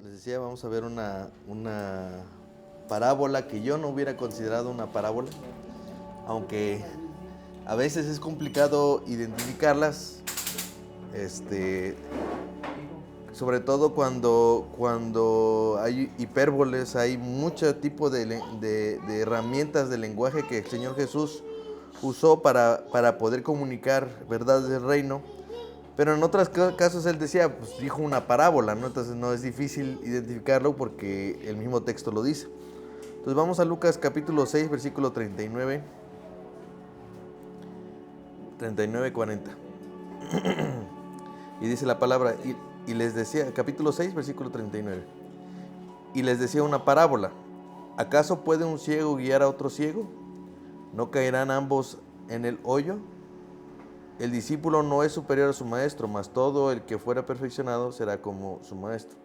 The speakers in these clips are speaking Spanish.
Les decía, vamos a ver una parábola que yo no hubiera considerado una parábola, aunque a veces es complicado identificarlas, sobre todo cuando hay hipérboles, hay mucho tipo de herramientas de lenguaje que el Señor Jesús usó para poder comunicar verdades del reino. Pero en otros casos él decía, pues dijo una parábola, ¿no? Entonces no es difícil identificarlo porque el mismo texto lo dice. Entonces vamos a Lucas capítulo 6, versículo 39, 40. Y dice la palabra, y les decía, capítulo 6, versículo 39. Y les decía una parábola. ¿Acaso puede un ciego guiar a otro ciego? ¿No caerán ambos en el hoyo? El discípulo no es superior a su maestro, mas todo el que fuera perfeccionado será como su maestro.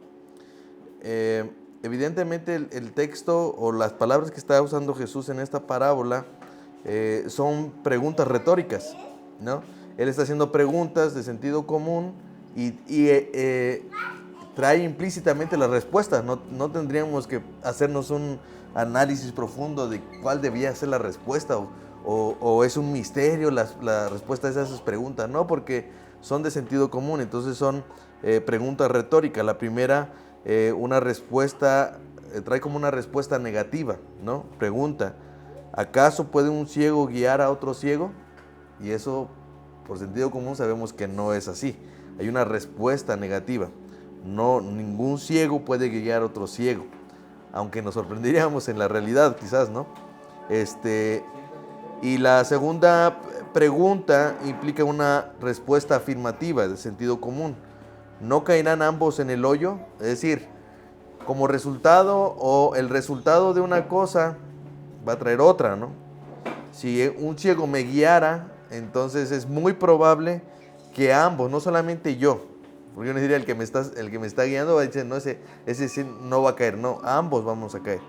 Evidentemente el texto o las palabras que está usando Jesús en esta parábola son preguntas retóricas, ¿no? Él está haciendo preguntas de sentido común y trae implícitamente las respuestas. No tendríamos que hacernos un análisis profundo de cuál debía ser la respuesta o es un misterio la respuesta a esas preguntas, no, porque son de sentido común, entonces son preguntas retóricas. La primera, una respuesta, trae como una respuesta negativa, ¿no? Pregunta, ¿acaso puede un ciego guiar a otro ciego? Y eso, por sentido común, sabemos que no es así. Hay una respuesta negativa. No, ningún ciego puede guiar a otro ciego, aunque nos sorprenderíamos en la realidad, quizás, ¿no? Y la segunda pregunta implica una respuesta afirmativa de sentido común. ¿No caerán ambos en el hoyo? Es decir, como resultado o el resultado de una cosa va a traer otra, ¿no? Si un ciego me guiara, entonces es muy probable que ambos, no solamente yo, porque yo no diría el que me está guiando va a decir, no, ese sí no va a caer, no, ambos vamos a caer.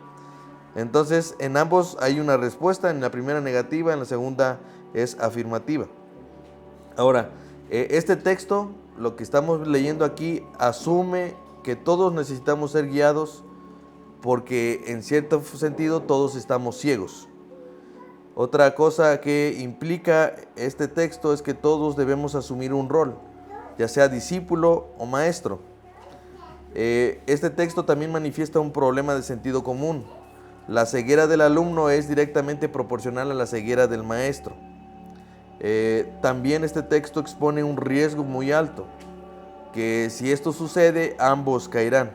Entonces, en ambos hay una respuesta, en la primera negativa, en la segunda es afirmativa. Ahora, este texto, lo que estamos leyendo aquí, asume que todos necesitamos ser guiados porque en cierto sentido todos estamos ciegos. Otra cosa que implica este texto es que todos debemos asumir un rol, ya sea discípulo o maestro. Este texto también manifiesta un problema de sentido común. La ceguera del alumno es directamente proporcional a la ceguera del maestro. También este texto expone un riesgo muy alto, que si esto sucede, ambos caerán.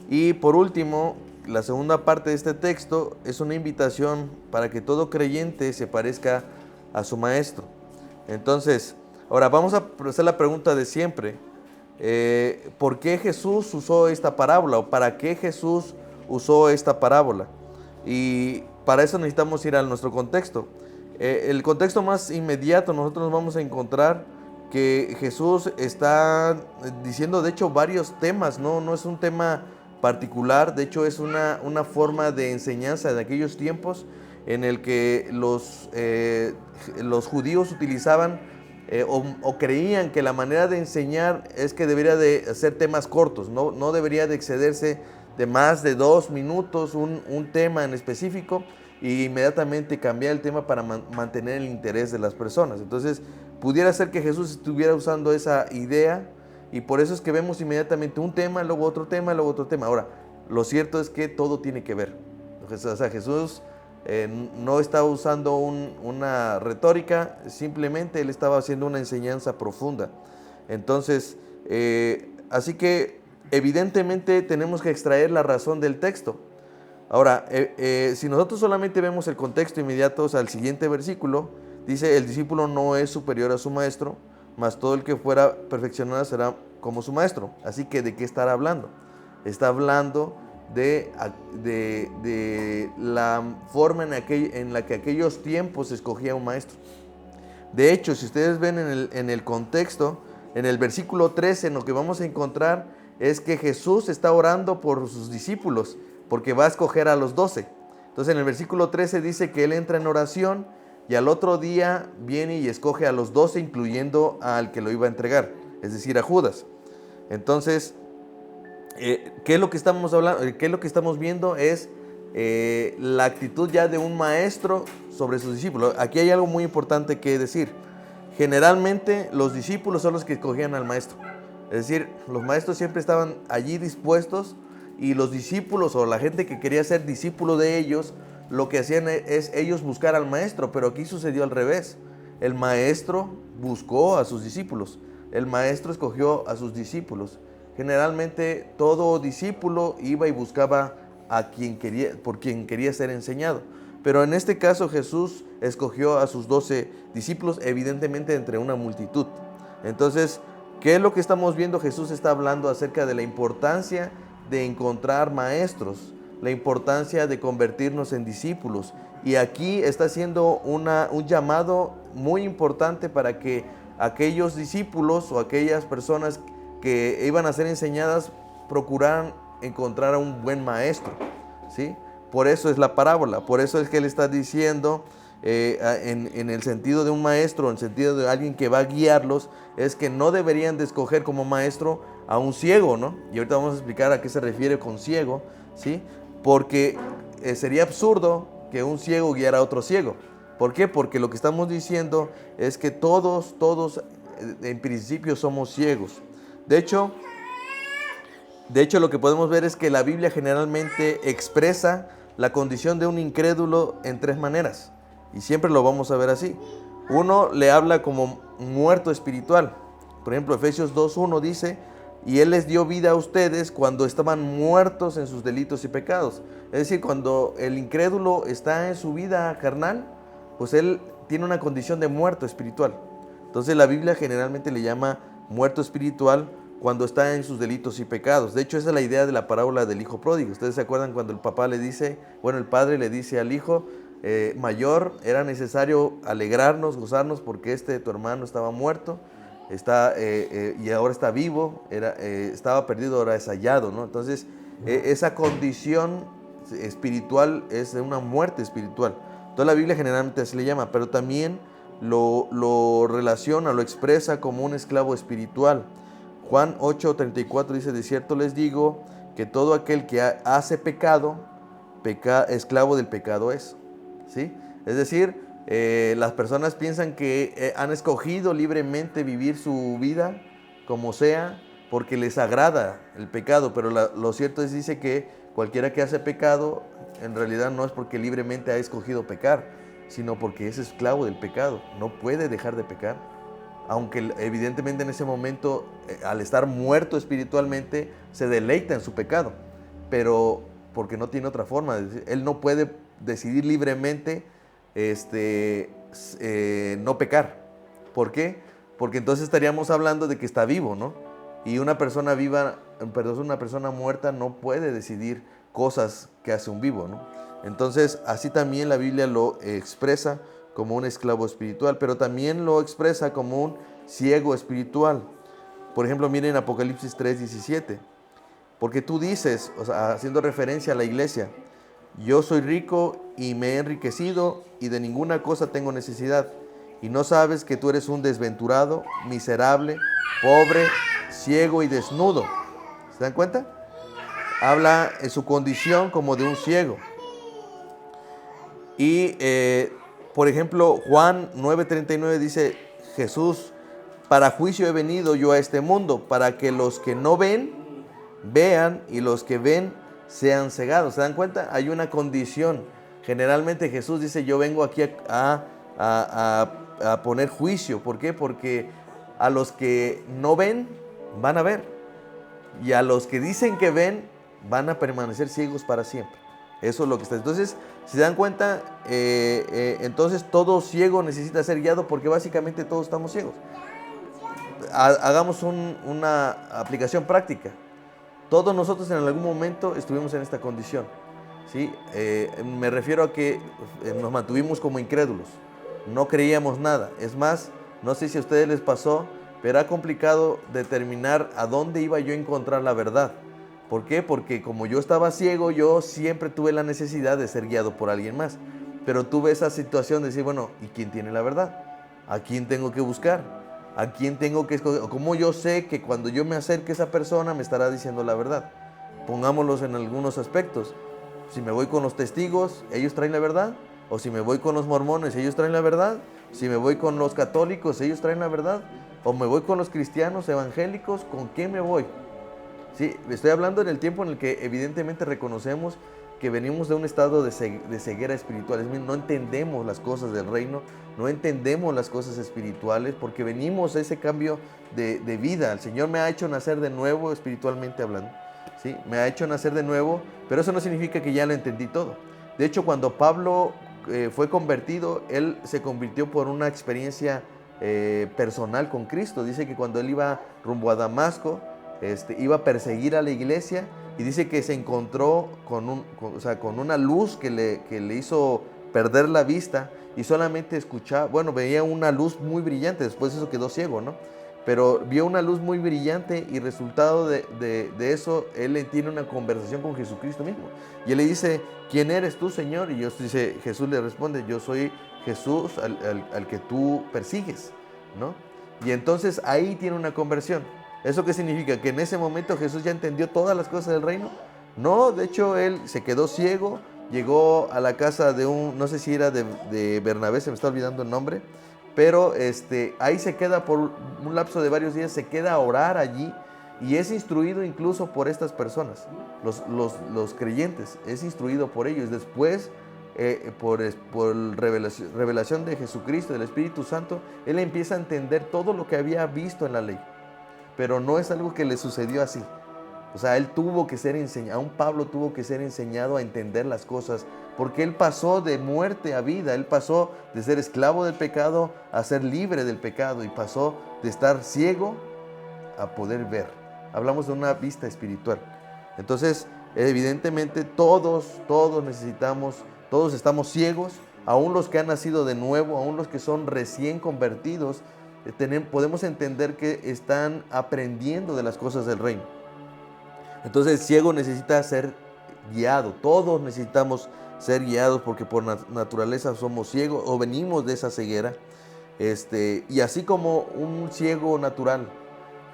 Y por último, la segunda parte de este texto es una invitación para que todo creyente se parezca a su maestro. Entonces, ahora vamos a hacer la pregunta de siempre. ¿Por qué Jesús usó esta parábola o para qué Jesús usó esta parábola? Y para eso necesitamos ir a nuestro contexto. El contexto más inmediato, nosotros nos vamos a encontrar que Jesús está diciendo, de hecho, varios temas, no es un tema particular, de hecho es una forma de enseñanza de aquellos tiempos en el que los judíos utilizaban o creían que la manera de enseñar es que debería de hacer temas cortos, no debería de excederse de más de 2 minutos un tema en específico y inmediatamente cambiar el tema para mantener el interés de las personas. Entonces pudiera ser que Jesús estuviera usando esa idea y por eso es que vemos inmediatamente un tema, luego otro tema, luego otro tema. Ahora, lo cierto es que todo tiene que ver. O sea, Jesús no estaba usando una retórica, simplemente él estaba haciendo una enseñanza profunda. Entonces, así que evidentemente tenemos que extraer la razón del texto. Ahora, si nosotros solamente vemos el contexto inmediato, o sea, el siguiente versículo, dice, el discípulo no es superior a su maestro, mas todo el que fuera perfeccionado será como su maestro. Así que, ¿de qué estará hablando? Está hablando de la forma en la que aquellos tiempos se escogía un maestro. De hecho, si ustedes ven en el contexto, en el versículo 13, lo que vamos a encontrar es que Jesús está orando por sus discípulos, porque va a escoger a los 12. Entonces en el versículo 13 dice que él entra en oración y al otro día viene y escoge a los 12, incluyendo al que lo iba a entregar, es decir, a Judas. Entonces, ¿Qué es lo que estamos hablando? ¿Qué es lo que estamos viendo? Es la actitud ya de un maestro sobre sus discípulos. Aquí hay algo muy importante que decir. Generalmente los discípulos son los que escogían al maestro. Es decir, los maestros siempre estaban allí dispuestos y los discípulos o la gente que quería ser discípulo de ellos, lo que hacían es ellos buscar al maestro, pero aquí sucedió al revés. El maestro buscó a sus discípulos, el maestro escogió a sus discípulos. Generalmente todo discípulo iba y buscaba a quien quería, por quien quería ser enseñado. Pero en este caso Jesús escogió a sus 12 discípulos, evidentemente entre una multitud. Entonces, ¿qué es lo que estamos viendo? Jesús está hablando acerca de la importancia de encontrar maestros, la importancia de convertirnos en discípulos. Y aquí está haciendo un llamado muy importante para que aquellos discípulos o aquellas personas que iban a ser enseñadas procuraran encontrar a un buen maestro, ¿sí? Por eso es la parábola, por eso es que él está diciendo en el sentido de un maestro, en el sentido de alguien que va a guiarlos, es que no deberían de escoger como maestro a un ciego, ¿no? Y ahorita vamos a explicar a qué se refiere con ciego, ¿sí? Porque sería absurdo que un ciego guiara a otro ciego. ¿Por qué? Porque lo que estamos diciendo es que todos en principio somos ciegos. De hecho, lo que podemos ver es que la Biblia generalmente expresa la condición de un incrédulo en tres maneras. Y siempre lo vamos a ver así. Uno le habla como muerto espiritual. Por ejemplo, Efesios 2:1 dice, y Él les dio vida a ustedes cuando estaban muertos en sus delitos y pecados. Es decir, cuando el incrédulo está en su vida carnal, pues él tiene una condición de muerto espiritual. Entonces la Biblia generalmente le llama muerto espiritual cuando está en sus delitos y pecados. De hecho, esa es la idea de la parábola del hijo pródigo. ¿Ustedes se acuerdan cuando el padre le dice al hijo mayor, era necesario alegrarnos, gozarnos, porque tu hermano estaba muerto, y ahora está vivo, estaba perdido, ahora es hallado, ¿no? Entonces, esa condición espiritual es de una muerte espiritual. Toda la Biblia generalmente así le llama, pero también lo relaciona, lo expresa como un esclavo espiritual. Juan 8:34 dice, de cierto les digo que todo aquel que hace pecado, esclavo del pecado es. ¿Sí? Es decir, las personas piensan que han escogido libremente vivir su vida como sea porque les agrada el pecado, pero lo cierto es, dice que cualquiera que hace pecado en realidad no es porque libremente ha escogido pecar, sino porque es esclavo del pecado, no puede dejar de pecar. Aunque evidentemente en ese momento, al estar muerto espiritualmente, se deleita en su pecado, pero porque no tiene otra forma. Él no puede decidir libremente no pecar. ¿Por qué? Porque entonces estaríamos hablando de que está vivo, ¿no? Y una persona una persona muerta no puede decidir cosas que hace un vivo, ¿no? Entonces, así también la Biblia lo expresa como un esclavo espiritual, pero también lo expresa como un ciego espiritual. Por ejemplo, miren Apocalipsis 3:17. Porque tú dices, o sea, haciendo referencia a la iglesia, yo soy rico y me he enriquecido y de ninguna cosa tengo necesidad. Y no sabes que tú eres un desventurado, miserable, pobre, ciego y desnudo. ¿Se dan cuenta? Habla en su condición como de un ciego. Y, por ejemplo, Juan 9:39 dice, Jesús, para juicio he venido yo a este mundo, para que los que no ven, vean, y los que ven, sean cegados. ¿Se dan cuenta? Hay una condición. Generalmente Jesús dice, yo vengo aquí a poner juicio. ¿Por qué? Porque a los que no ven, van a ver. Y a los que dicen que ven, van a permanecer ciegos para siempre. Eso es lo que está. Entonces, si se dan cuenta, entonces todo ciego necesita ser guiado, porque básicamente todos estamos ciegos. Hagamos una aplicación práctica. Todos nosotros en algún momento estuvimos en esta condición, ¿sí? Me refiero a que nos mantuvimos como incrédulos, no creíamos nada. Es más, no sé si a ustedes les pasó, pero era complicado determinar a dónde iba yo a encontrar la verdad. ¿Por qué? Porque como yo estaba ciego, yo siempre tuve la necesidad de ser guiado por alguien más. Pero tuve esa situación de decir, bueno, ¿y quién tiene la verdad? ¿A quién tengo que buscar? ¿A quién tengo que escoger? ¿Cómo yo sé que cuando yo me acerque a esa persona me estará diciendo la verdad? Pongámoslos en algunos aspectos. Si me voy con los testigos, ellos traen la verdad. O si me voy con los mormones, ellos traen la verdad. Si me voy con los católicos, ellos traen la verdad. O me voy con los cristianos evangélicos, ¿con quién me voy? Sí, estoy hablando en el tiempo en el que evidentemente reconocemos que venimos de un estado de ceguera espiritual. Es decir, no entendemos las cosas del reino, no entendemos las cosas espirituales, porque venimos a ese cambio de vida. El Señor me ha hecho nacer de nuevo, espiritualmente hablando. ¿Sí? Me ha hecho nacer de nuevo, pero eso no significa que ya lo entendí todo. De hecho, cuando Pablo fue convertido, él se convirtió por una experiencia personal con Cristo. Dice que cuando él iba rumbo a Damasco, iba a perseguir a la iglesia, y dice que se encontró con una luz que le hizo perder la vista, y solamente escuchaba, bueno, veía una luz muy brillante. Después de eso quedó ciego, ¿no? Pero vio una luz muy brillante, y resultado de eso, él tiene una conversación con Jesucristo mismo. Y él le dice, ¿quién eres tú, Señor? Y Jesús le responde, yo soy Jesús al que tú persigues, ¿no? Y entonces ahí tiene una conversión. ¿Eso qué significa? ¿Que en ese momento Jesús ya entendió todas las cosas del reino? No, de hecho él se quedó ciego, llegó a la casa de no sé si era de Bernabé, se me está olvidando el nombre, pero ahí se queda por un lapso de varios días, se queda a orar allí, y es instruido incluso por estas personas, los creyentes, es instruido por ellos. Después, por revelación de Jesucristo, del Espíritu Santo, él empieza a entender todo lo que había visto en la ley. Pero no es algo que le sucedió así. O sea, él tuvo que ser enseñado, aún Pablo tuvo que ser enseñado a entender las cosas, porque él pasó de muerte a vida, él pasó de ser esclavo del pecado a ser libre del pecado, y pasó de estar ciego a poder ver. Hablamos de una vista espiritual. Entonces, evidentemente todos necesitamos, todos estamos ciegos, aún los que han nacido de nuevo, aún los que son recién convertidos, podemos entender que están aprendiendo de las cosas del reino. Entonces el ciego necesita ser guiado, todos necesitamos ser guiados, porque por naturaleza somos ciegos o venimos de esa ceguera. Y así como un ciego natural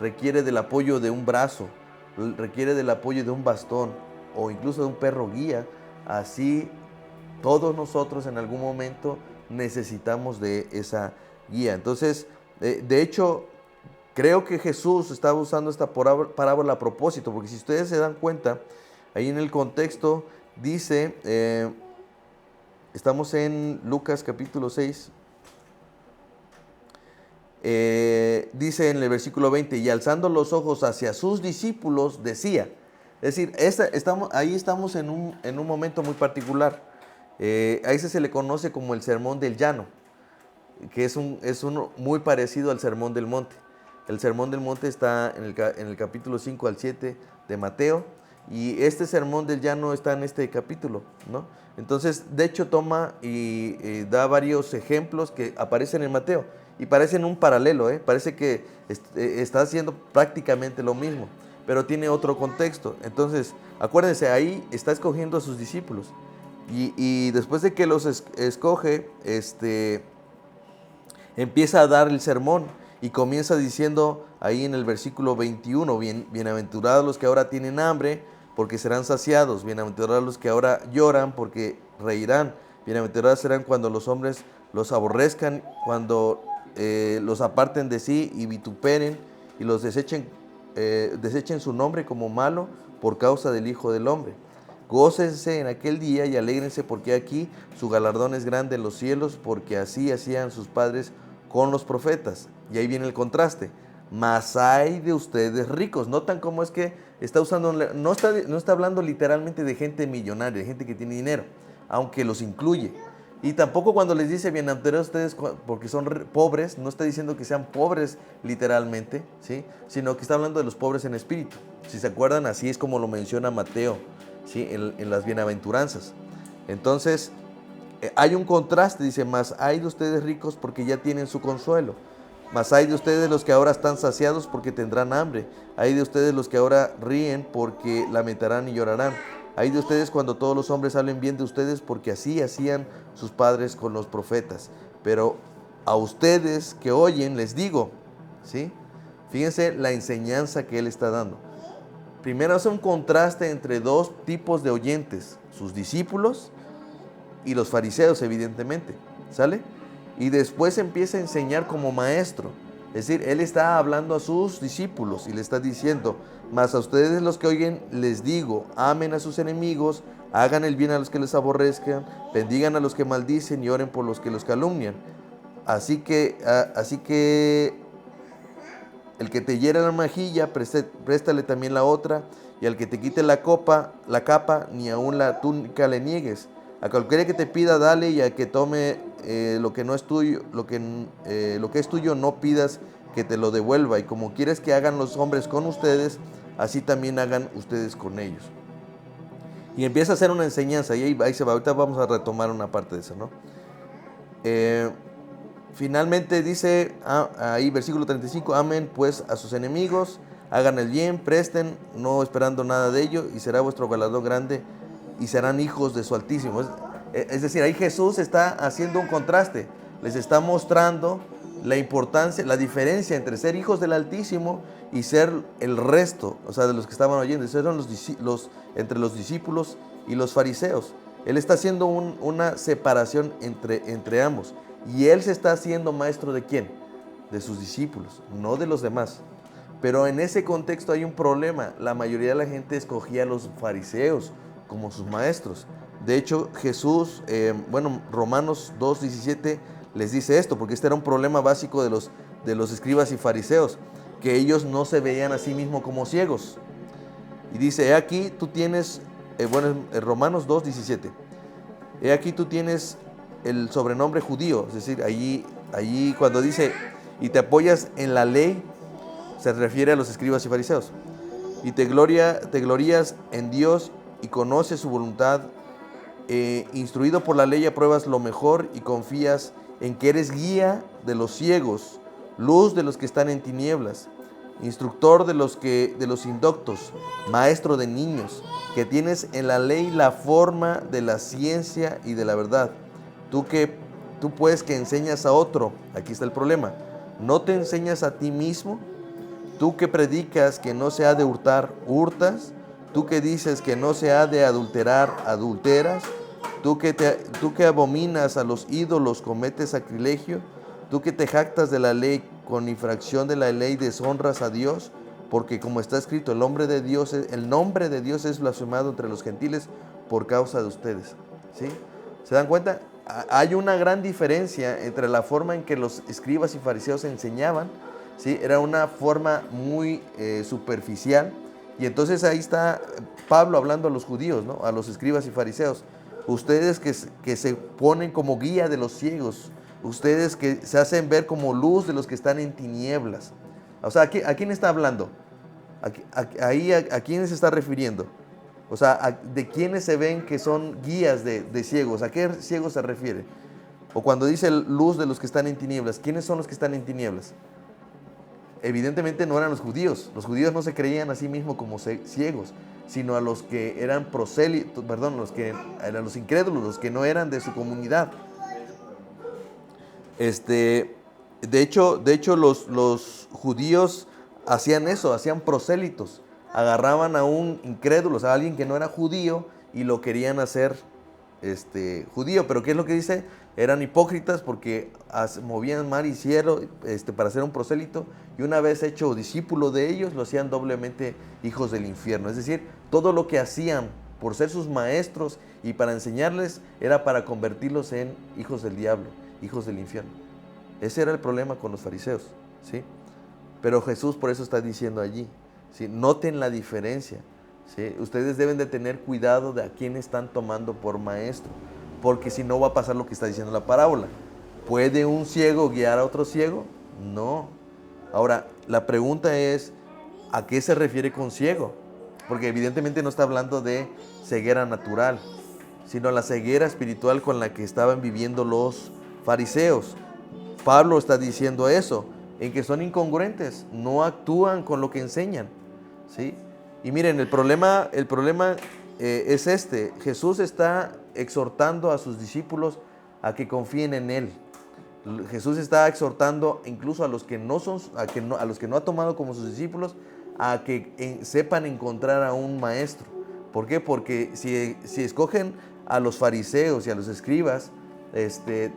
requiere del apoyo de un brazo, requiere del apoyo de un bastón o incluso de un perro guía, así todos nosotros en algún momento necesitamos de esa guía. Entonces, de hecho, creo que Jesús estaba usando esta parábola a propósito, porque si ustedes se dan cuenta, ahí en el contexto dice, estamos en Lucas capítulo 6, dice en el versículo 20, y alzando los ojos hacia sus discípulos decía, es decir, ahí estamos en un momento muy particular. A ese se le conoce como el Sermón del Llano, que es uno muy parecido al Sermón del Monte. El Sermón del Monte está en el capítulo 5 al 7 de Mateo, y este Sermón del Llano está en este capítulo, ¿no? Entonces, de hecho, toma y da varios ejemplos que aparecen en Mateo, y parecen un paralelo, parece que está haciendo prácticamente lo mismo, pero tiene otro contexto. Entonces, acuérdense, ahí está escogiendo a sus discípulos, y después de que los escoge, empieza a dar el sermón, y comienza diciendo ahí en el versículo 21, bienaventurados los que ahora tienen hambre, porque serán saciados, bienaventurados los que ahora lloran, porque reirán, bienaventurados serán cuando los hombres los aborrezcan, cuando los aparten de sí y vituperen, y los desechen su nombre como malo por causa del Hijo del Hombre. Gócense en aquel día y alégrense, porque aquí su galardón es grande en los cielos, porque así hacían sus padres con los profetas. Y ahí viene el contraste. Mas hay de ustedes ricos. Notan cómo es que está usando, no está hablando literalmente de gente millonaria, de gente que tiene dinero, aunque los incluye. Y tampoco cuando les dice bienaventurados ustedes porque son pobres, no está diciendo que sean pobres literalmente, ¿sí? Sino que está hablando de los pobres en espíritu. Si se acuerdan, así es como lo menciona Mateo, ¿sí? En las bienaventuranzas. Entonces, hay un contraste, dice, mas hay de ustedes ricos porque ya tienen su consuelo. Mas hay de ustedes los que ahora están saciados porque tendrán hambre. Hay de ustedes los que ahora ríen porque lamentarán y llorarán. Hay de ustedes cuando todos los hombres hablen bien de ustedes, porque así hacían sus padres con los profetas. Pero a ustedes que oyen les digo, ¿sí? Fíjense la enseñanza que él está dando. primero hace un contraste entre dos tipos de oyentes, sus discípulos y los fariseos, evidentemente, ¿sale? Y después empieza a enseñar como maestro. Es decir, él está hablando a sus discípulos y le está diciendo: mas a ustedes los que oyen les digo, amen a sus enemigos, hagan el bien a los que les aborrezcan, bendigan a los que maldicen y oren por los que los calumnian. Así que el que te hiera la mejilla, préstale también la otra, y al que te quite la capa, ni aun la túnica le niegues. A cualquiera que te pida, dale, y al que tome lo que no es tuyo, lo que es tuyo, no pidas que te lo devuelva. Y como quieres que hagan los hombres con ustedes, así también hagan ustedes con ellos. Y empieza a hacer una enseñanza, y ahí se va. Ahorita vamos a retomar una parte de eso, ¿no? Finalmente dice ahí versículo 35, amen pues a sus enemigos, hagan el bien, presten, no esperando nada de ello, y será vuestro galardón grande, y serán hijos de su Altísimo. Es decir, ahí Jesús está haciendo un contraste, les está mostrando la importancia, la diferencia entre ser hijos del Altísimo y ser el resto, o sea, de los que estaban oyendo. Esos eran entre los discípulos y los fariseos. Él está haciendo una separación entre ambos. Y él se está haciendo maestro ¿de quién? De sus discípulos, no de los demás. Pero en ese contexto hay un problema. La mayoría de la gente escogía a los fariseos como sus maestros. De hecho, Jesús, Romanos 2:17 les dice esto, porque este era un problema básico de los escribas y fariseos, que ellos no se veían a sí mismos como ciegos. Y dice, he aquí tú tienes, Romanos 2:17, he aquí tú tienes el sobrenombre judío, es decir, allí cuando dice, y te apoyas en la ley, se refiere a los escribas y fariseos, y te glorías en Dios y conoces su voluntad, instruido por la ley apruebas lo mejor y confías en que eres guía de los ciegos, luz de los que están en tinieblas, instructor de los indoctos, maestro de niños, que tienes en la ley la forma de la ciencia y de la verdad. Tú pues que enseñas a otro, aquí está el problema, ¿no te enseñas a ti mismo? Tú que predicas que no se ha de hurtar, hurtas. Tú que dices que no se ha de adulterar, adulteras. Tú que abominas a los ídolos, cometes sacrilegio. Tú que te jactas de la ley, con infracción de la ley deshonras a Dios, porque como está escrito, el nombre de Dios es blasfemado entre los gentiles por causa de ustedes. ¿Sí? ¿Se dan cuenta? Hay una gran diferencia entre la forma en que los escribas y fariseos enseñaban, ¿sí? Era una forma muy superficial, y entonces ahí está Pablo hablando a los judíos, ¿no? A los escribas y fariseos. Ustedes que se ponen como guía de los ciegos, ustedes que se hacen ver como luz de los que están en tinieblas. O sea, ¿a quién está hablando? ¿A quién se está refiriendo? O sea, ¿de quiénes se ven que son guías de ciegos? ¿A qué ciegos se refiere? O cuando dice luz de los que están en tinieblas, ¿quiénes son los que están en tinieblas? Evidentemente no eran los judíos. Los judíos no se creían a sí mismos como ciegos, sino a los que eran prosélitos, los que eran los incrédulos, los que no eran de su comunidad. De hecho los judíos hacían eso, hacían prosélitos. Agarraban a un incrédulo, o sea, a alguien que no era judío, y lo querían hacer judío. Pero ¿qué es lo que dice? Eran hipócritas porque movían mar y cielo para hacer un prosélito, y una vez hecho discípulo de ellos, lo hacían doblemente hijos del infierno. Es decir, todo lo que hacían por ser sus maestros y para enseñarles era para convertirlos en hijos del diablo, hijos del infierno. Ese era el problema con los fariseos, ¿sí? Pero Jesús por eso está diciendo allí, ¿sí? Noten la diferencia, ¿sí? Ustedes deben de tener cuidado de a quién están tomando por maestro, porque si no va a pasar lo que está diciendo la parábola. ¿Puede un ciego guiar a otro ciego? No. Ahora, la pregunta es, ¿a qué se refiere con ciego? Porque evidentemente no está hablando de ceguera natural, sino la ceguera espiritual con la que estaban viviendo los fariseos. Pablo está diciendo eso, en que son incongruentes, no actúan con lo que enseñan, ¿sí? Y miren, el problema es Jesús está exhortando a sus discípulos a que confíen en Él. Jesús está exhortando incluso a los que no ha tomado como sus discípulos, a que sepan encontrar a un maestro. ¿Por qué? Porque si escogen a los fariseos y a los escribas,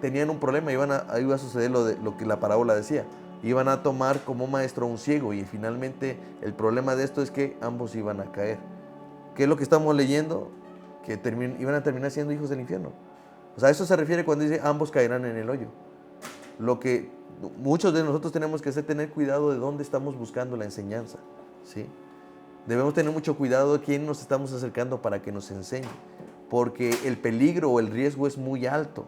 tenían un problema, iba a suceder lo que la parábola decía. Iban a tomar como maestro a un ciego y finalmente el problema de esto es que ambos iban a caer. ¿Qué es lo que estamos leyendo? Que iban a terminar siendo hijos del infierno. O sea, eso se refiere cuando dice ambos caerán en el hoyo. Lo que muchos de nosotros tenemos que hacer es tener cuidado de dónde estamos buscando la enseñanza, ¿sí? Debemos tener mucho cuidado de quién nos estamos acercando para que nos enseñe, porque el peligro o el riesgo es muy alto.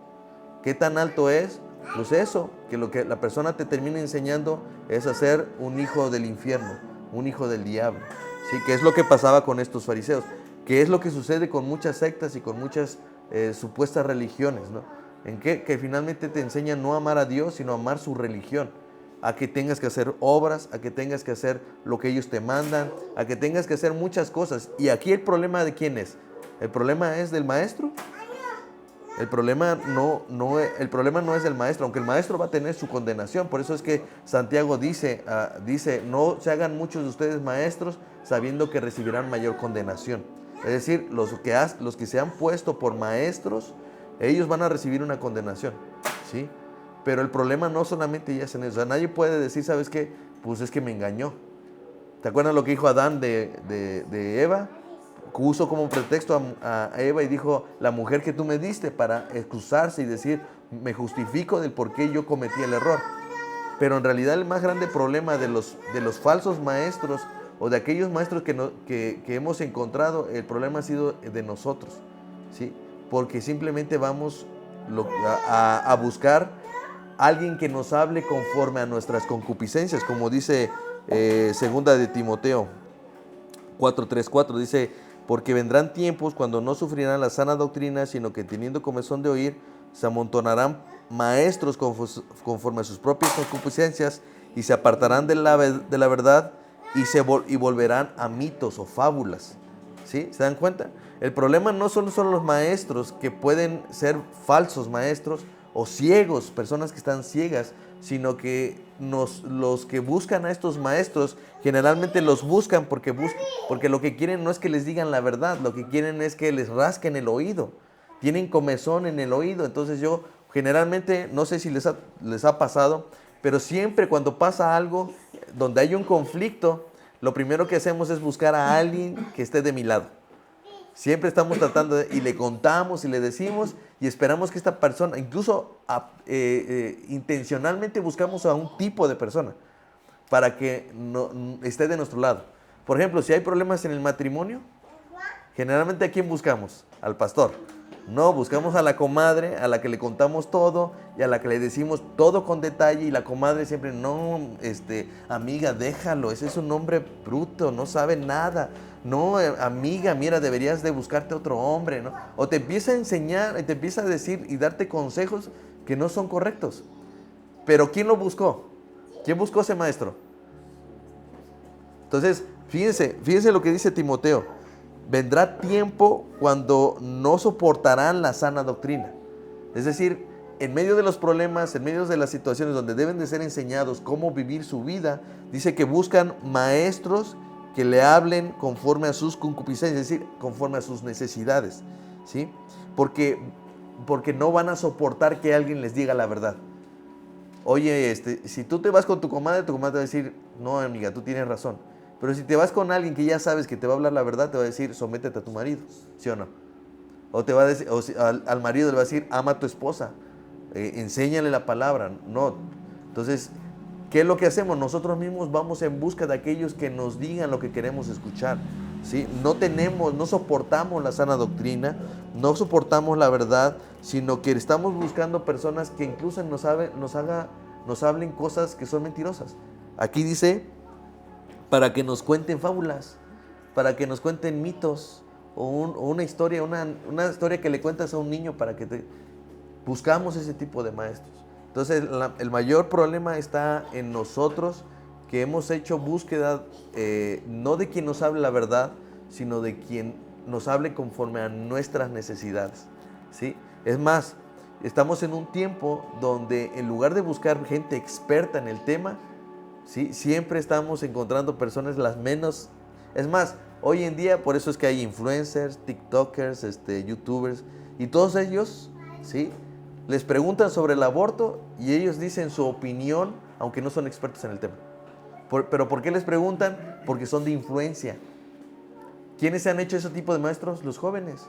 ¿Qué tan alto es? Pues eso, que lo que la persona te termina enseñando es a ser un hijo del infierno, un hijo del diablo, ¿sí? Que es lo que pasaba con estos fariseos, que es lo que sucede con muchas sectas y con muchas supuestas religiones, ¿no? ¿En qué? Que finalmente te enseñan no a amar a Dios, sino a amar su religión. A que tengas que hacer obras, a que tengas que hacer lo que ellos te mandan, a que tengas que hacer muchas cosas. Y aquí el problema de quién es. ¿El problema es del maestro? El problema el problema no es del maestro, aunque el maestro va a tener su condenación. Por eso es que Santiago dice, no se hagan muchos de ustedes maestros sabiendo que recibirán mayor condenación. Es decir, los que se han puesto por maestros, ellos van a recibir una condenación, ¿sí? Pero el problema no solamente ya es en eso. O sea, nadie puede decir, ¿sabes qué? Pues es que me engañó. ¿Te acuerdas lo que dijo Adán de Eva? Usó como pretexto a Eva y dijo, la mujer que tú me diste, para excusarse y decir, me justifico del por qué yo cometí el error. Pero en realidad el más grande problema de los falsos maestros o de aquellos maestros que hemos encontrado, el problema ha sido de nosotros, ¿sí? Porque simplemente vamos a buscar alguien que nos hable conforme a nuestras concupiscencias, como dice segunda de Timoteo 4:3-4, dice, porque vendrán tiempos cuando no sufrirán la sana doctrina, sino que teniendo comezón de oír, se amontonarán maestros conforme a sus propias concupiscencias y se apartarán de la verdad y volverán a mitos o fábulas. ¿Sí? ¿Se dan cuenta? El problema no solo son los maestros que pueden ser falsos maestros o ciegos, personas que están ciegas, sino que los que buscan a estos maestros generalmente los buscan porque lo que quieren no es que les digan la verdad, lo que quieren es que les rasquen el oído. Tienen comezón en el oído. Entonces yo generalmente, no sé si les ha pasado, pero siempre cuando pasa algo donde hay un conflicto, lo primero que hacemos es buscar a alguien que esté de mi lado. Siempre estamos tratando y le contamos y le decimos y esperamos que esta persona, incluso intencionalmente buscamos a un tipo de persona para que esté de nuestro lado. Por ejemplo, si hay problemas en el matrimonio, generalmente ¿a quién buscamos? Al pastor. No, buscamos a la comadre, a la que le contamos todo y a la que le decimos todo con detalle, y la comadre siempre, no, amiga, déjalo, ese es un hombre bruto, no sabe nada. No, amiga, mira, deberías de buscarte otro hombre, ¿no? O te empieza a enseñar, y te empieza a decir y darte consejos que no son correctos. Pero ¿quién lo buscó? ¿Quién buscó a ese maestro? Entonces, fíjense lo que dice Timoteo. Vendrá tiempo cuando no soportarán la sana doctrina. Es decir, en medio de los problemas, en medio de las situaciones donde deben de ser enseñados cómo vivir su vida, dice que buscan maestros que le hablen conforme a sus concupiscencias, es decir, conforme a sus necesidades, ¿sí? Porque no van a soportar que alguien les diga la verdad. Oye, si tú te vas con tu comadre te va a decir, no, amiga, tú tienes razón. Pero si te vas con alguien que ya sabes que te va a hablar la verdad, te va a decir, sométete a tu marido, ¿sí o no? O te va a decir, al marido le va a decir, ama a tu esposa, enséñale la palabra. No. Entonces, ¿qué es lo que hacemos? Nosotros mismos vamos en busca de aquellos que nos digan lo que queremos escuchar, ¿sí? No soportamos la sana doctrina, no soportamos la verdad, sino que estamos buscando personas que incluso nos hablen cosas que son mentirosas. Aquí dice, para que nos cuenten fábulas, para que nos cuenten mitos, o una historia, una historia que le cuentas a un niño para que buscamos ese tipo de maestros. Entonces el mayor problema está en nosotros, que hemos hecho búsqueda no de quien nos hable la verdad, sino de quien nos hable conforme a nuestras necesidades, ¿sí? Es más, estamos en un tiempo donde en lugar de buscar gente experta en el tema, ¿sí? Siempre estamos encontrando personas las menos... Es más, hoy en día por eso es que hay influencers, tiktokers, youtubers, y todos ellos, ¿sí? Les preguntan sobre el aborto y ellos dicen su opinión, aunque no son expertos en el tema. ¿Pero por qué les preguntan? Porque son de influencia. ¿Quiénes se han hecho ese tipo de maestros? Los jóvenes.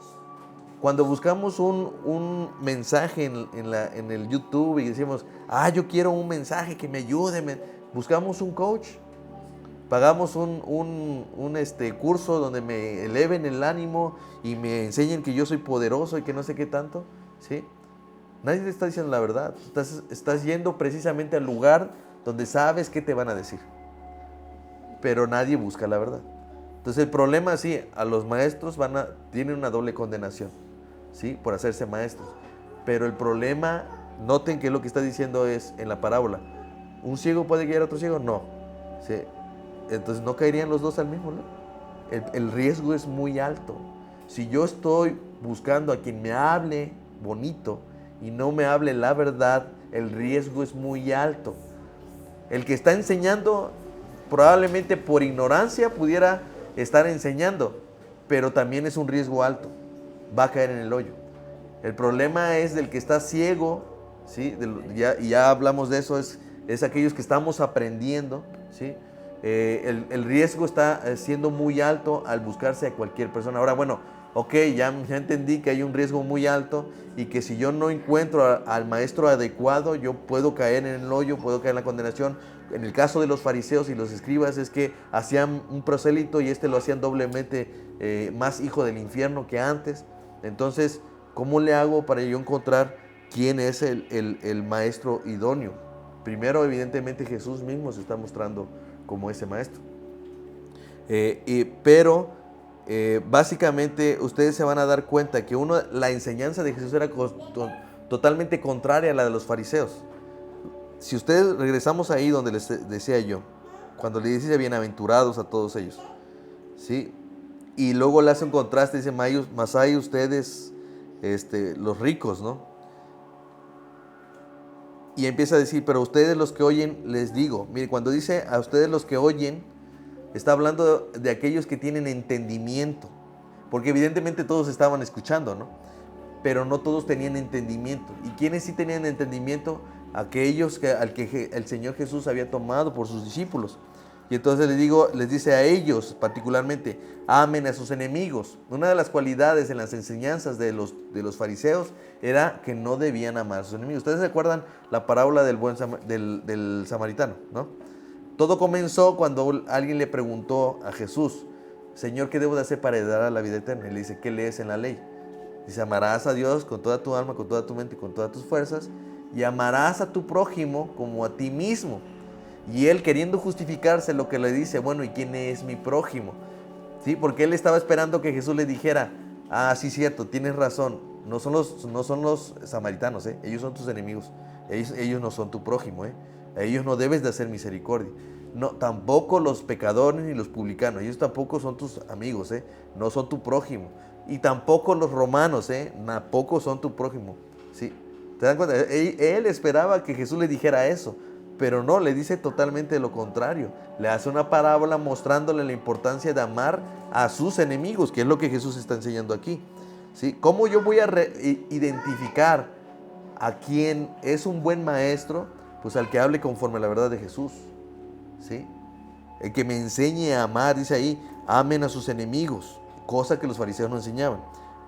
Cuando buscamos un mensaje en el YouTube y decimos, yo quiero un mensaje que me ayude, buscamos un coach, pagamos un curso donde me eleven el ánimo y me enseñen que yo soy poderoso y que no sé qué tanto, ¿sí? Nadie te está diciendo la verdad. Estás yendo precisamente al lugar donde sabes qué te van a decir, pero nadie busca la verdad. Entonces el problema, sí, a los maestros tienen una doble condenación, ¿sí? Por hacerse maestros. Pero el problema, noten que lo que está diciendo es en la parábola, ¿un ciego puede guiar a otro ciego? No, ¿sí? Entonces no caerían los dos al mismo, ¿no? El riesgo es muy alto. Si yo estoy buscando a quien me hable bonito y no me hable la verdad, el riesgo es muy alto. El que está enseñando probablemente por ignorancia pudiera estar enseñando, pero también es un riesgo alto, va a caer en el hoyo. El problema es del que está ciego, ¿sí? Ya hablamos de eso, es aquellos que estamos aprendiendo, ¿sí? El riesgo está siendo muy alto al buscarse a cualquier persona. Ahora, bueno, ok, ya entendí que hay un riesgo muy alto y que si yo no encuentro al maestro adecuado, yo puedo caer en el hoyo, puedo caer en la condenación. En el caso de los fariseos y los escribas es que hacían un prosélito y lo hacían doblemente más hijo del infierno que antes. Entonces, ¿cómo le hago para yo encontrar quién es el maestro idóneo? Primero, evidentemente, Jesús mismo se está mostrando como ese maestro. Pero básicamente ustedes se van a dar cuenta que la enseñanza de Jesús era totalmente contraria a la de los fariseos. Si ustedes regresamos ahí donde les decía yo, cuando le dice bienaventurados a todos ellos, ¿sí? Y luego le hace un contraste, dice, mas hay ustedes, los ricos, ¿no? Y empieza a decir, pero ustedes los que oyen, les digo. Mire, cuando dice a ustedes los que oyen, está hablando de aquellos que tienen entendimiento. Porque evidentemente todos estaban escuchando, ¿no? Pero no todos tenían entendimiento. ¿Y quiénes sí tenían entendimiento? Aquellos al que el Señor Jesús había tomado por sus discípulos. Y entonces les dice a ellos particularmente, amen a sus enemigos. Una de las cualidades en las enseñanzas de los fariseos era que no debían amar a sus enemigos. Ustedes se acuerdan la parábola del samaritano, ¿no? Todo comenzó cuando alguien le preguntó a Jesús, Señor, ¿qué debo de hacer para heredar a la vida eterna? Y le dice, ¿qué lees en la ley? Dice, amarás a Dios con toda tu alma, con toda tu mente y con todas tus fuerzas, y amarás a tu prójimo como a ti mismo. Y él, queriendo justificarse, lo que le dice, bueno, ¿y quién es mi prójimo? ¿Sí? Porque él estaba esperando que Jesús le dijera, sí, cierto, tienes razón, no son los samaritanos, ellos son tus enemigos, ellos no son tu prójimo, a ellos no debes de hacer misericordia. No, tampoco los pecadores ni los publicanos, ellos tampoco son tus amigos, no son tu prójimo. Y tampoco los romanos, tampoco son tu prójimo, ¿sí? ¿Te das cuenta? Él esperaba que Jesús le dijera eso, pero no, le dice totalmente lo contrario. Le hace una parábola mostrándole la importancia de amar a sus enemigos, que es lo que Jesús está enseñando aquí, ¿sí? ¿Cómo yo voy a identificar a quién es un buen maestro? Pues al que hable conforme a la verdad de Jesús, ¿sí? El que me enseñe a amar, dice ahí, amen a sus enemigos, cosa que los fariseos no enseñaban.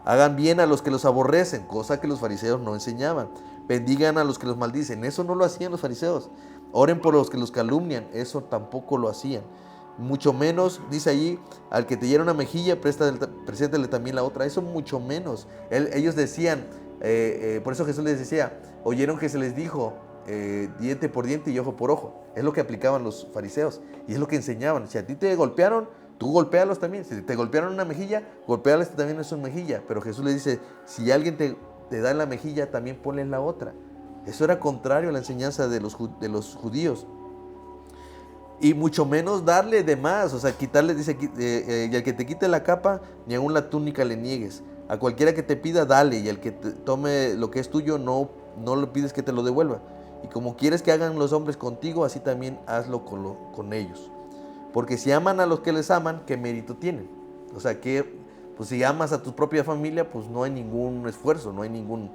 Hagan bien a los que los aborrecen, cosa que los fariseos no enseñaban. Bendigan a los que los maldicen, eso no lo hacían los fariseos. Oren por los que los calumnian, eso tampoco lo hacían. Mucho menos, dice allí, al que te diera una mejilla, preséntale también la otra. Eso mucho menos. Ellos decían, por eso Jesús les decía, oyeron que se les dijo, diente por diente y ojo por ojo. Es lo que aplicaban los fariseos y es lo que enseñaban. Si a ti te golpearon, tú golpéalos también. Si te golpearon una mejilla, golpéales también en su mejilla. Pero Jesús le dice, si alguien te da en la mejilla, también ponle en la otra. Eso era contrario a la enseñanza de los judíos. Y mucho menos darle de más, o sea, quitarle, dice, y al que te quite la capa, ni aun la túnica le niegues. A cualquiera que te pida, dale, y al que te tome lo que es tuyo, no le pides que te lo devuelva. Y como quieres que hagan los hombres contigo, así también hazlo con ellos. Porque si aman a los que les aman, ¿qué mérito tienen? O sea, que pues si amas a tu propia familia, pues no hay ningún esfuerzo, no hay ningún...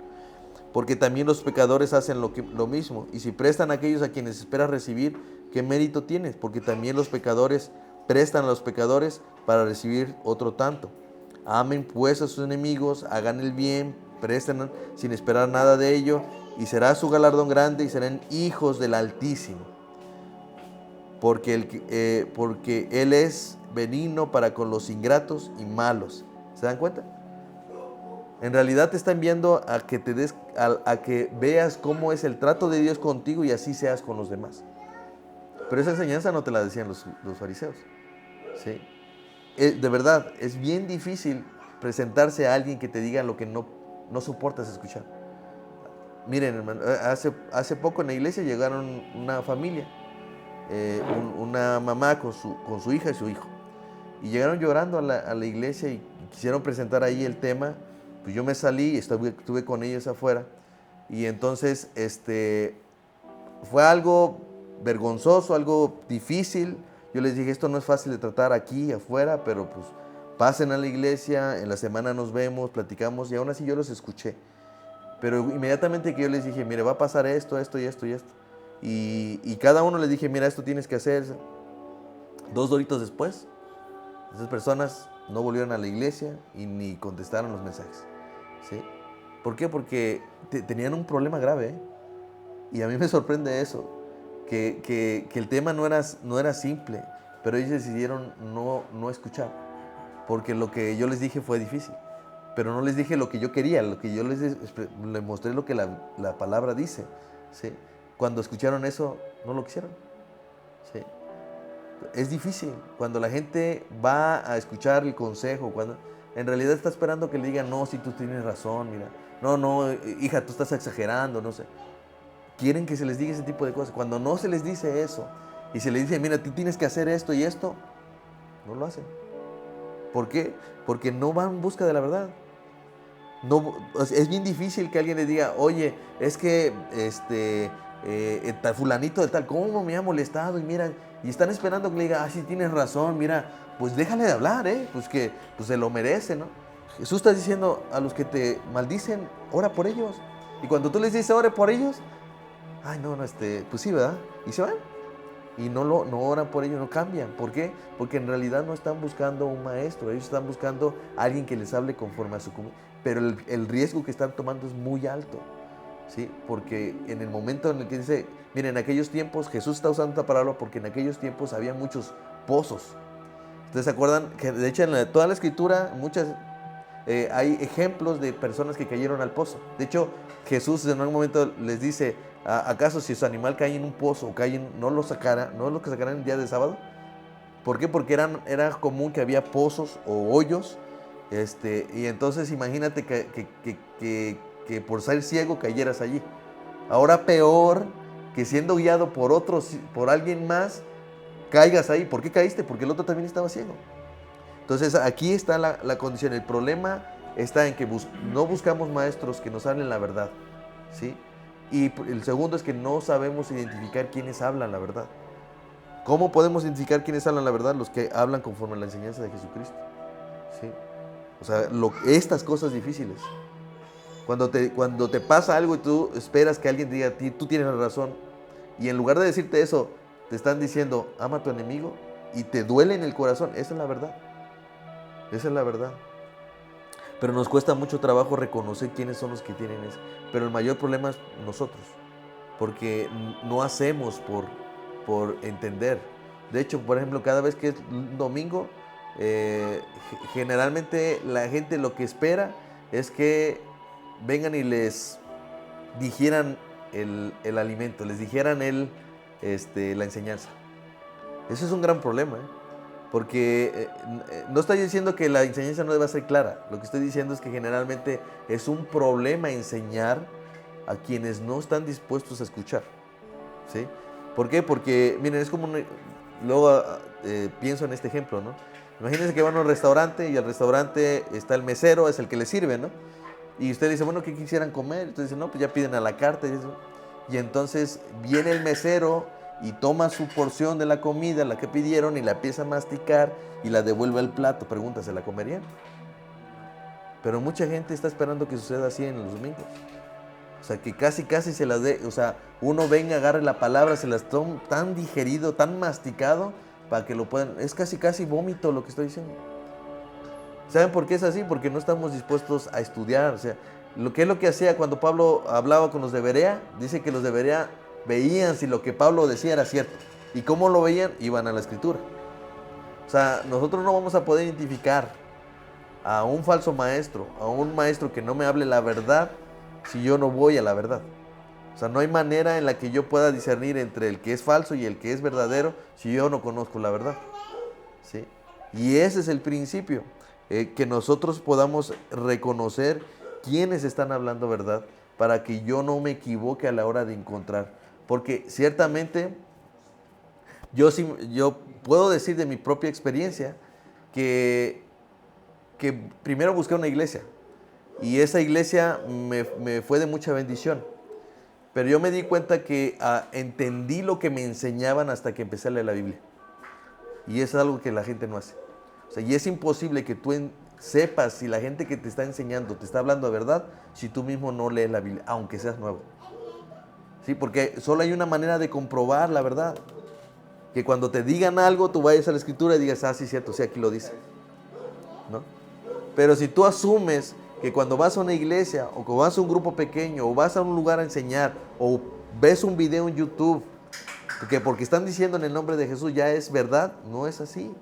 Porque también los pecadores hacen lo mismo. Y si prestan a aquellos a quienes esperas recibir, ¿qué mérito tienes? Porque también los pecadores prestan a los pecadores para recibir otro tanto. Amen pues a sus enemigos, hagan el bien, presten sin esperar nada de ello, y será su galardón grande y serán hijos del Altísimo. Porque Él es benigno para con los ingratos y malos. ¿Se dan cuenta? En realidad te está enviando a que a que veas cómo es el trato de Dios contigo y así seas con los demás. Pero esa enseñanza no te la decían los fariseos. ¿Sí? De verdad, es bien difícil presentarse a alguien que te diga lo que no soportas escuchar. Miren, hermano, hace poco en la iglesia llegaron una familia, una mamá con su hija y su hijo. Y llegaron llorando a la iglesia y quisieron presentar ahí el tema. Pues yo me salí, estuve con ellos afuera. Y entonces fue algo vergonzoso, algo difícil. Yo les dije, esto no es fácil de tratar aquí, afuera, pero pues pasen a la iglesia, en la semana nos vemos, platicamos, y aún así yo los escuché. Pero inmediatamente que yo les dije, mire, va a pasar esto, esto y esto y esto. Y cada uno les dije, mira, esto tienes que hacer. 2 horitas después, esas personas no volvieron a la iglesia y ni contestaron los mensajes. ¿Sí? ¿Por qué? Porque tenían un problema grave, ¿eh? Y a mí me sorprende eso, que el tema no era simple, pero ellos decidieron no escuchar, porque lo que yo les dije fue difícil, pero no les dije lo que yo quería, lo que yo les mostré lo que la palabra dice. ¿Sí? Cuando escucharon eso, no lo quisieron. ¿Sí? Es difícil cuando la gente va a escuchar el consejo, cuando en realidad está esperando que le digan, no, si tú tienes razón, mira, no, hija, tú estás exagerando, no sé. Quieren que se les diga ese tipo de cosas. Cuando no se les dice eso y se les dice, mira, tú tienes que hacer esto y esto, no lo hacen. ¿Por qué? Porque no van en busca de la verdad. No, es bien difícil que alguien le diga, oye, es que tal fulanito de tal, ¿cómo me ha molestado? Y mira, y están esperando que le diga, sí, tienes razón, mira, pues déjale de hablar, pues que pues se lo merece, ¿no? Jesús está diciendo a los que te maldicen, ora por ellos. Y cuando tú les dices, ore por ellos, ay, no, pues sí, ¿verdad? Y se van. Y no oran por ellos, no cambian. ¿Por qué? Porque en realidad no están buscando un maestro, ellos están buscando a alguien que les hable conforme a su comunidad. Pero el riesgo que están tomando es muy alto, ¿sí? Porque en el momento en el que dice, miren, en aquellos tiempos, Jesús está usando esta palabra porque en aquellos tiempos había muchos pozos. ¿Ustedes se acuerdan? Que de hecho en toda la escritura hay ejemplos de personas que cayeron al pozo. De hecho, Jesús en algún momento les dice, ¿acaso si su animal cae en un pozo o no lo sacarán el día de sábado? ¿Por qué? Porque era común que había pozos o hoyos, y entonces imagínate que por ser ciego cayeras allí. Ahora peor, que siendo guiado por alguien más, caigas ahí. ¿Por qué caíste? Porque el otro también estaba ciego. Entonces aquí está la condición. El problema está en que no buscamos maestros que nos hablen la verdad, ¿sí? Y el segundo es que no sabemos identificar quiénes hablan la verdad. ¿Cómo podemos identificar quiénes hablan la verdad? Los que hablan conforme a la enseñanza de Jesucristo, ¿sí? O sea, estas cosas difíciles. Cuando te pasa algo y tú esperas que alguien diga a ti, tú tienes la razón, y en lugar de decirte eso, te están diciendo, ama a tu enemigo, y te duele en el corazón, esa es la verdad. Esa es la verdad. Pero nos cuesta mucho trabajo reconocer quiénes son los que tienen eso. Pero el mayor problema es nosotros, porque no hacemos por entender. De hecho, por ejemplo, cada vez que es un domingo, generalmente la gente lo que espera es que vengan y les digieran el alimento, les digieran la enseñanza. Eso es un gran problema, ¿eh? Porque no estoy diciendo que la enseñanza no deba ser clara. Lo que estoy diciendo es que generalmente es un problema enseñar a quienes no están dispuestos a escuchar, ¿sí? ¿Por qué? Porque, miren, es como luego pienso en este ejemplo, ¿no? Imagínense que van a un restaurante y al restaurante está el mesero, es el que les sirve, ¿no? Y usted dice, bueno, ¿qué quisieran comer? Entonces dice, no, pues ya piden a la carta y eso. y entonces viene el mesero y toma su porción de la comida, la que pidieron, y la empieza a masticar y la devuelve al plato. Pregunta, ¿se la comerían? Pero mucha gente está esperando que suceda así en los domingos. O sea, que casi se las dé, o sea, uno venga, agarre la palabra, se las toma tan digerido, tan masticado, para que lo puedan, es casi vómito lo que estoy diciendo. ¿Saben por qué es así? Porque no estamos dispuestos a estudiar. O sea, ¿qué es lo que hacía cuando Pablo hablaba con los de Berea? Dice que los de Berea veían si lo que Pablo decía era cierto. ¿Y cómo lo veían? Iban a la Escritura. O sea, nosotros no vamos a poder identificar a un falso maestro, a un maestro que no me hable la verdad, si yo no voy a la verdad. O sea, no hay manera en la que yo pueda discernir entre el que es falso y el que es verdadero si yo no conozco la verdad. ¿Sí? Y ese es el principio, que nosotros podamos reconocer quiénes están hablando verdad para que yo no me equivoque a la hora de encontrar. Porque ciertamente yo puedo decir de mi propia experiencia que primero busqué una iglesia y esa iglesia me fue de mucha bendición. Pero yo me di cuenta que entendí lo que me enseñaban hasta que empecé a leer la Biblia. Y eso es algo que la gente no hace. O sea, y es imposible que tú sepas si la gente que te está enseñando te está hablando de verdad si tú mismo no lees la Biblia, aunque seas nuevo. ¿Sí? Porque solo hay una manera de comprobar la verdad. Que cuando te digan algo, tú vayas a la Escritura y digas, ah, sí, cierto, sí, aquí lo dice. ¿No? Pero si tú asumes que cuando vas a una iglesia, o que vas a un grupo pequeño, o vas a un lugar a enseñar, o ves un video en YouTube, que porque están diciendo en el nombre de Jesús ya es verdad, no es así.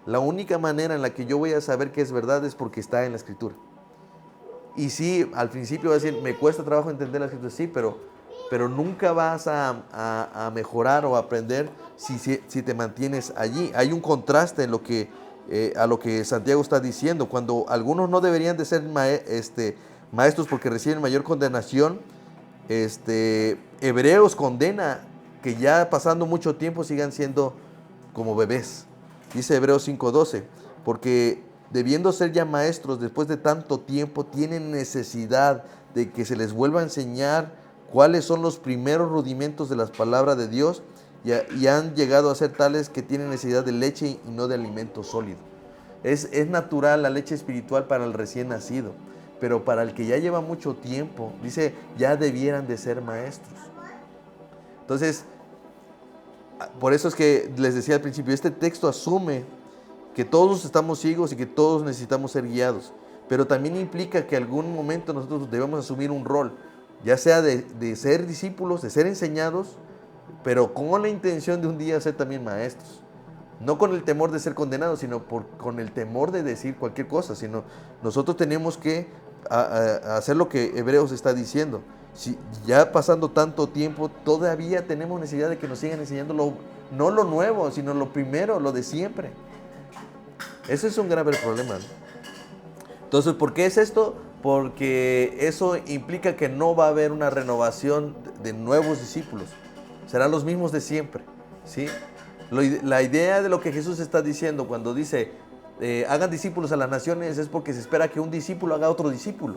La única manera en la que yo voy a saber que es verdad es porque está en la Escritura. Y sí, al principio vas a decir, me cuesta trabajo entender la Escritura, sí, pero nunca vas a mejorar o a aprender si te mantienes allí. Hay un contraste en a lo que Santiago está diciendo. Cuando algunos no deberían de ser maestros porque reciben mayor condenación, Hebreos condena que ya pasando mucho tiempo sigan siendo como bebés. Dice Hebreos 5:12, porque debiendo ser ya maestros después de tanto tiempo, tienen necesidad de que se les vuelva a enseñar cuáles son los primeros rudimentos de las palabras de Dios, y han llegado a ser tales que tienen necesidad de leche y no de alimento sólido. Es natural la leche espiritual para el recién nacido, pero para el que ya lleva mucho tiempo, dice, ya debieran de ser maestros. Entonces, por eso es que les decía al principio, este texto asume que todos estamos ciegos y que todos necesitamos ser guiados, pero también implica que en algún momento nosotros debemos asumir un rol, ya sea de ser discípulos, de ser enseñados, pero con la intención de un día ser también maestros. No con el temor de ser condenados, sino con el temor de decir cualquier cosa, sino nosotros tenemos que hacer lo que Hebreos está diciendo. Si ya pasando tanto tiempo, todavía tenemos necesidad de que nos sigan enseñando no lo nuevo, sino lo primero, lo de siempre. Ese es un grave problema, ¿no? Entonces, ¿por qué es esto? Porque eso implica que no va a haber una renovación de nuevos discípulos. Serán los mismos de siempre, ¿sí? La idea de lo que Jesús está diciendo cuando dice, hagan discípulos a las naciones, es porque se espera que un discípulo haga otro discípulo.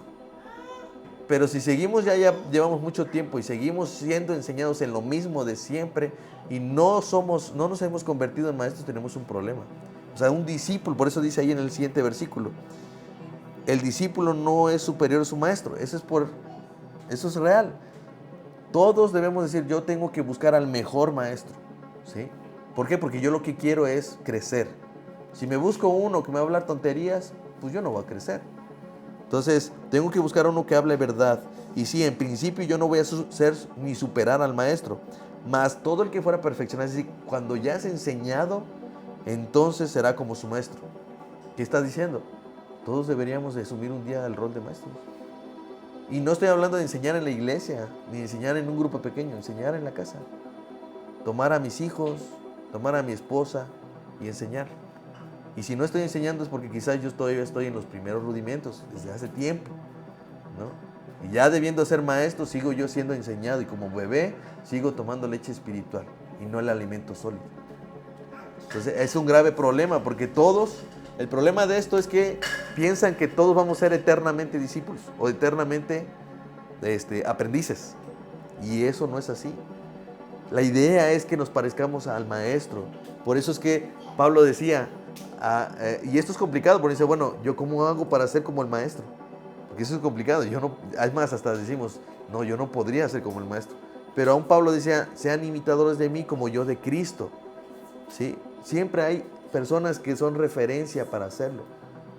Pero si seguimos, ya llevamos mucho tiempo y seguimos siendo enseñados en lo mismo de siempre y no nos hemos convertido en maestros, tenemos un problema. O sea, un discípulo, por eso dice ahí en el siguiente versículo, el discípulo no es superior a su maestro. Eso es real. Todos debemos decir, yo tengo que buscar al mejor maestro, ¿sí? ¿Por qué? Porque yo lo que quiero es crecer. Si me busco uno que me va a hablar tonterías, pues yo no voy a crecer. Entonces, tengo que buscar a uno que hable verdad. Y sí, en principio yo no voy a ser ni superar al maestro, mas todo el que fuera perfeccionado, es decir, cuando ya has enseñado, entonces será como su maestro. ¿Qué está diciendo? Todos deberíamos de asumir un día el rol de maestros. Y no estoy hablando de enseñar en la iglesia, ni enseñar en un grupo pequeño, enseñar en la casa. Tomar a mis hijos, tomar a mi esposa y enseñar. Y si no estoy enseñando es porque quizás yo todavía estoy en los primeros rudimentos, desde hace tiempo, ¿no? Y ya debiendo ser maestro, sigo yo siendo enseñado y como bebé sigo tomando leche espiritual y no el alimento sólido. Entonces es un grave problema porque el problema de esto es que piensan que todos vamos a ser eternamente discípulos o eternamente aprendices. Y eso no es así. La idea es que nos parezcamos al maestro. Por eso es que Pablo decía, y esto es complicado, porque dice, bueno, ¿yo cómo hago para ser como el maestro? Porque eso es complicado. Yo no, es más, hasta decimos, no, yo no podría ser como el maestro. Pero aún Pablo decía, sean imitadores de mí como yo de Cristo. ¿Sí? Siempre hay personas que son referencia para hacerlo.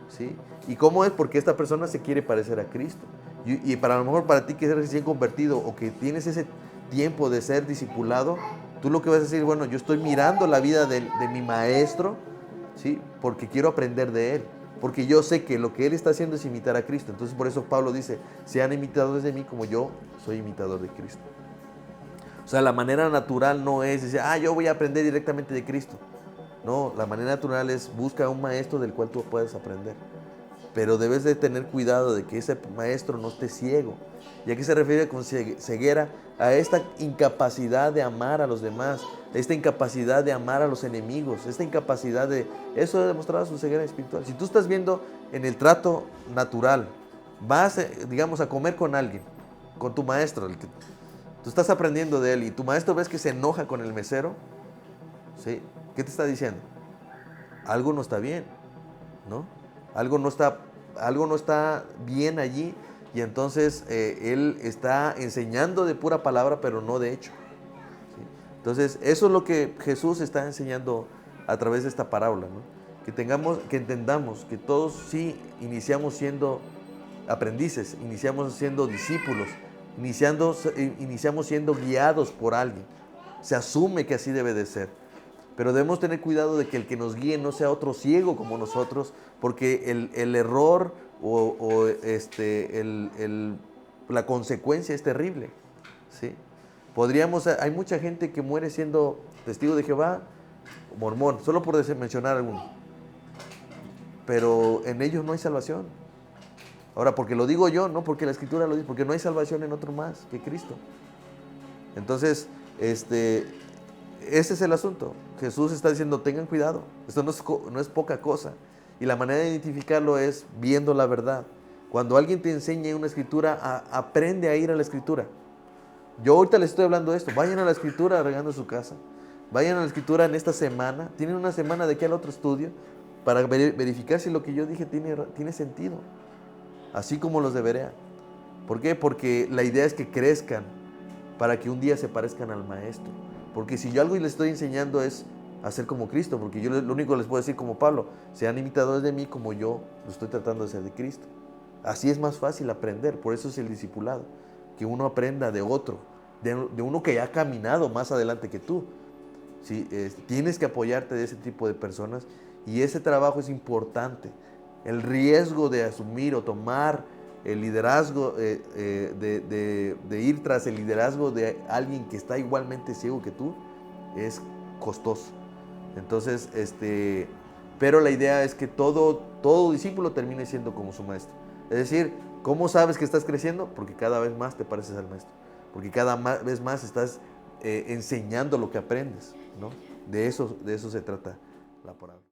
¿Sí? ¿Y cómo es? Porque esta persona se quiere parecer a Cristo. Y para a lo mejor para ti que eres recién convertido o que tienes ese tiempo de ser discipulado, tú lo que vas a decir, bueno, yo estoy mirando la vida de mi maestro, ¿sí? Porque quiero aprender de él. Porque yo sé que lo que él está haciendo es imitar a Cristo. Entonces por eso Pablo dice, sean imitadores de mí como yo soy imitador de Cristo. O sea, la manera natural no es decir, yo voy a aprender directamente de Cristo. No, la manera natural es busca un maestro del cual tú puedas aprender. Pero debes de tener cuidado de que ese maestro no esté ciego. ¿Y a qué se refiere con ceguera? A esta incapacidad de amar a los demás, esta incapacidad de amar a los enemigos, esta incapacidad de... Eso ha demostrado su ceguera espiritual. Si tú estás viendo en el trato natural, vas, digamos, a comer con alguien, con tu maestro, tú estás aprendiendo de él y tu maestro ves que se enoja con el mesero, ¿sí? ¿Qué te está diciendo? Algo no está bien, ¿no? Algo no está bien allí y entonces él está enseñando de pura palabra, pero no de hecho. ¿Sí? Entonces, eso es lo que Jesús está enseñando a través de esta parábola, ¿no? Que entendamos que todos sí iniciamos siendo aprendices, iniciamos siendo discípulos, iniciamos siendo guiados por alguien. Se asume que así debe de ser. Pero debemos tener cuidado de que el que nos guíe no sea otro ciego como nosotros, porque el error la consecuencia es terrible. ¿Sí? Hay mucha gente que muere siendo testigo de Jehová, mormón, solo por mencionar alguno. Pero en ellos no hay salvación. Ahora, porque lo digo yo, no porque la Escritura lo dice, porque no hay salvación en otro más que Cristo. Entonces, ese es el asunto. Jesús está diciendo, tengan cuidado, esto no es poca cosa. Y la manera de identificarlo es viendo la verdad. Cuando alguien te enseña una escritura, aprende a ir a la escritura. Yo ahorita les estoy hablando de esto, vayan a la escritura regando su casa. Vayan a la escritura en esta semana, tienen una semana de aquí al otro estudio, para verificar si lo que yo dije tiene sentido. Así como los de Berea. ¿Por qué? Porque la idea es que crezcan, para que un día se parezcan al maestro. Porque si yo algo les estoy enseñando es a ser como Cristo, porque yo lo único que les puedo decir como Pablo, sean imitadores de mí como yo lo estoy tratando de ser de Cristo. Así es más fácil aprender, por eso es el discipulado, que uno aprenda de otro, de uno que ya ha caminado más adelante que tú. ¿Sí? Tienes que apoyarte de ese tipo de personas y ese trabajo es importante. El riesgo de asumir o tomar el liderazgo, de ir tras el liderazgo de alguien que está igualmente ciego que tú, es costoso. Entonces, pero la idea es que todo discípulo termine siendo como su maestro. Es decir, ¿cómo sabes que estás creciendo? Porque cada vez más te pareces al maestro. Porque cada vez más estás enseñando lo que aprendes, ¿no? De eso se trata la parábola.